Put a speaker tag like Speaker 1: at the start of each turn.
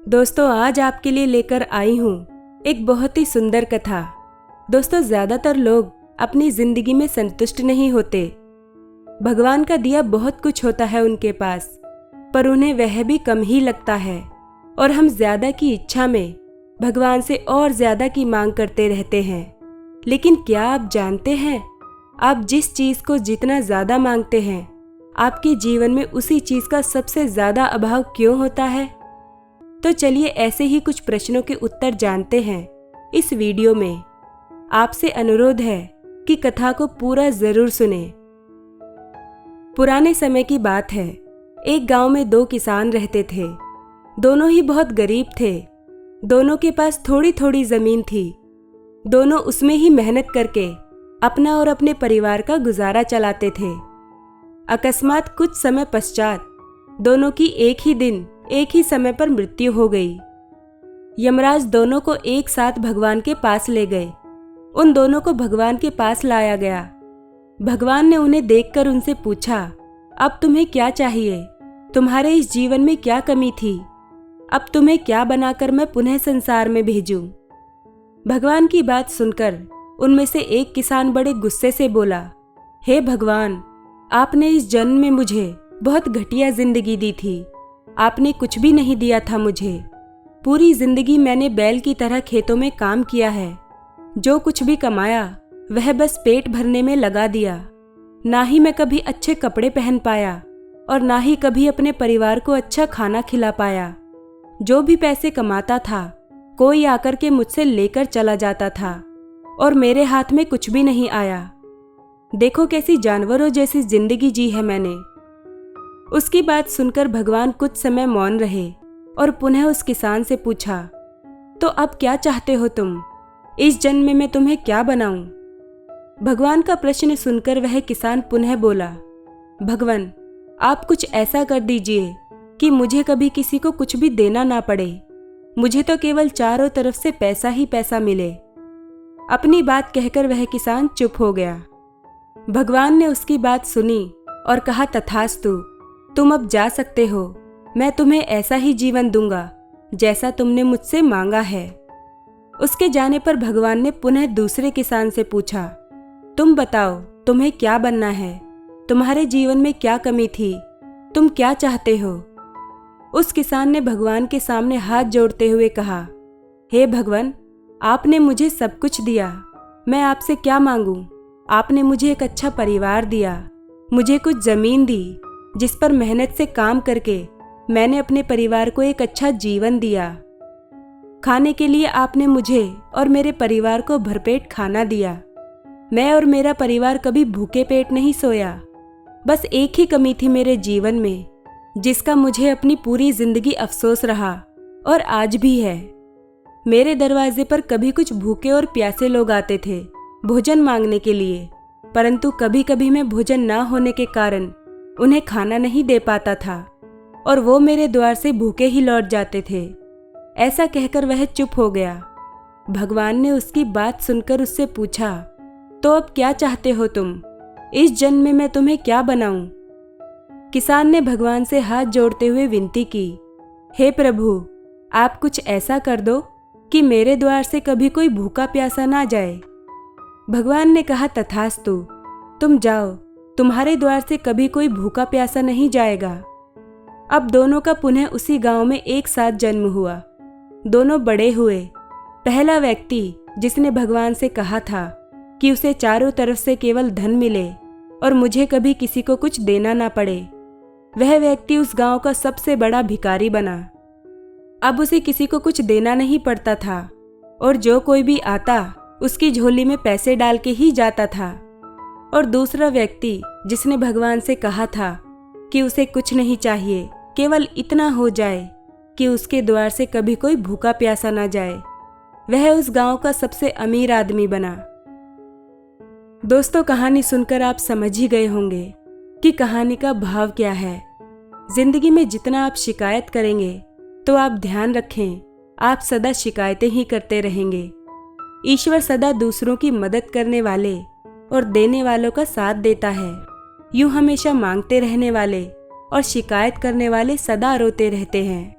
Speaker 1: दोस्तों, आज आपके लिए लेकर आई हूँ एक बहुत ही सुंदर कथा। दोस्तों, ज्यादातर लोग अपनी जिंदगी में संतुष्ट नहीं होते। भगवान का दिया बहुत कुछ होता है उनके पास, पर उन्हें वह भी कम ही लगता है और हम ज्यादा की इच्छा में भगवान से और ज्यादा की मांग करते रहते हैं। लेकिन क्या आप जानते हैं, आप जिस चीज को जितना ज्यादा मांगते हैं, आपके जीवन में उसी चीज का सबसे ज्यादा अभाव क्यों होता है? तो चलिए ऐसे ही कुछ प्रश्नों के उत्तर जानते हैं इस वीडियो में। आपसे अनुरोध है कि कथा को पूरा जरूर सुने। पुराने समय की बात है। एक गांव में दो किसान रहते थे। दोनों ही बहुत गरीब थे। दोनों के पास थोड़ी थोड़ी जमीन थी। दोनों उसमें ही मेहनत करके अपना और अपने परिवार का गुजारा चलाते थे। अकस्मात कुछ समय पश्चात दोनों की एक ही दिन एक ही समय पर मृत्यु हो गई। यमराज दोनों को एक साथ भगवान के पास ले गए। उन दोनों को भगवान के पास लाया गया। भगवान ने उन्हें देखकर उनसे पूछा, अब तुम्हें क्या चाहिए? तुम्हारे इस जीवन में क्या कमी थी? अब तुम्हें क्या बनाकर मैं पुनः संसार में भेजूं? भगवान की बात सुनकर उनमें से एक किसान बड़े गुस्से से बोला, हे भगवान, आपने इस जन्म में मुझे बहुत घटिया जिंदगी दी थी। आपने कुछ भी नहीं दिया था मुझे। पूरी जिंदगी मैंने बैल की तरह खेतों में काम किया है। जो कुछ भी कमाया वह बस पेट भरने में लगा दिया। ना ही मैं कभी अच्छे कपड़े पहन पाया और ना ही कभी अपने परिवार को अच्छा खाना खिला पाया। जो भी पैसे कमाता था, कोई आकर के मुझसे लेकर चला जाता था और मेरे हाथ में कुछ भी नहीं आया। देखो कैसी जानवरों जैसी जिंदगी जी है मैंने। उसकी बात सुनकर भगवान कुछ समय मौन रहे और पुनः उस किसान से पूछा, तो अब क्या चाहते हो तुम? इस जन्म में मैं तुम्हें क्या बनाऊं? भगवान का प्रश्न सुनकर वह किसान पुनः बोला, भगवान, आप कुछ ऐसा कर दीजिए कि मुझे कभी किसी को कुछ भी देना ना पड़े। मुझे तो केवल चारों तरफ से पैसा ही पैसा मिले। अपनी बात कहकर वह किसान चुप हो गया। भगवान ने उसकी बात सुनी और कहा, तथास्तु, तुम अब जा सकते हो। मैं तुम्हें ऐसा ही जीवन दूंगा जैसा तुमने मुझसे मांगा है। उसके जाने पर भगवान ने पुनः दूसरे किसान से पूछा, तुम बताओ, तुम्हें क्या बनना है? तुम्हारे जीवन में क्या कमी थी? तुम क्या चाहते हो? उस किसान ने भगवान के सामने हाथ जोड़ते हुए कहा, हे भगवान, आपने मुझे सब कुछ दिया। मैं आपसे क्या मांगूं? आपने मुझे एक अच्छा परिवार दिया, मुझे कुछ जमीन दी जिस पर मेहनत से काम करके मैंने अपने परिवार को एक अच्छा जीवन दिया। खाने के लिए आपने मुझे और मेरे परिवार को भरपेट खाना दिया। मैं और मेरा परिवार कभी भूखे पेट नहीं सोया। बस एक ही कमी थी मेरे जीवन में, जिसका मुझे अपनी पूरी जिंदगी अफसोस रहा और आज भी है। मेरे दरवाजे पर कभी कुछ भूखे और प्यासे लोग आते थे भोजन मांगने के लिए, परंतु कभी कभी मैं भोजन ना होने के कारण उन्हें खाना नहीं दे पाता था और वो मेरे द्वार से भूखे ही लौट जाते थे। ऐसा कहकर वह चुप हो गया। भगवान ने उसकी बात सुनकर उससे पूछा, तो अब क्या चाहते हो तुम? इस जन्म में मैं तुम्हें क्या बनाऊं? किसान ने भगवान से हाथ जोड़ते हुए विनती की, हे प्रभु, आप कुछ ऐसा कर दो कि मेरे द्वार से कभी कोई भूखा प्यासा ना जाए। भगवान ने कहा, तथास्तु, तुम जाओ, तुम्हारे द्वार से कभी कोई भूखा प्यासा नहीं जाएगा। अब दोनों का पुनः उसी गांव में एक साथ जन्म हुआ। दोनों बड़े हुए। पहला व्यक्ति जिसने भगवान से कहा था कि उसे चारों तरफ से केवल धन मिले और मुझे कभी किसी को कुछ देना ना पड़े, वह व्यक्ति उस गांव का सबसे बड़ा भिखारी बना। अब उसे किसी को कुछ देना नहीं पड़ता था और जो कोई भी आता उसकी झोली में पैसे डाल के ही जाता था। और दूसरा व्यक्ति जिसने भगवान से कहा था कि उसे कुछ नहीं चाहिए, केवल इतना हो जाए कि उसके द्वार से कभी कोई भूखा प्यासा ना जाए, वह उस गांव का सबसे अमीर आदमी बना। दोस्तों, कहानी सुनकर आप समझ ही गए होंगे कि कहानी का भाव क्या है। जिंदगी में जितना आप शिकायत करेंगे तो आप ध्यान रखें, आप सदा शिकायतें ही करते रहेंगे। ईश्वर सदा दूसरों की मदद करने वाले और देने वालों का साथ देता है। यूं हमेशा मांगते रहने वाले और शिकायत करने वाले सदा रोते रहते हैं।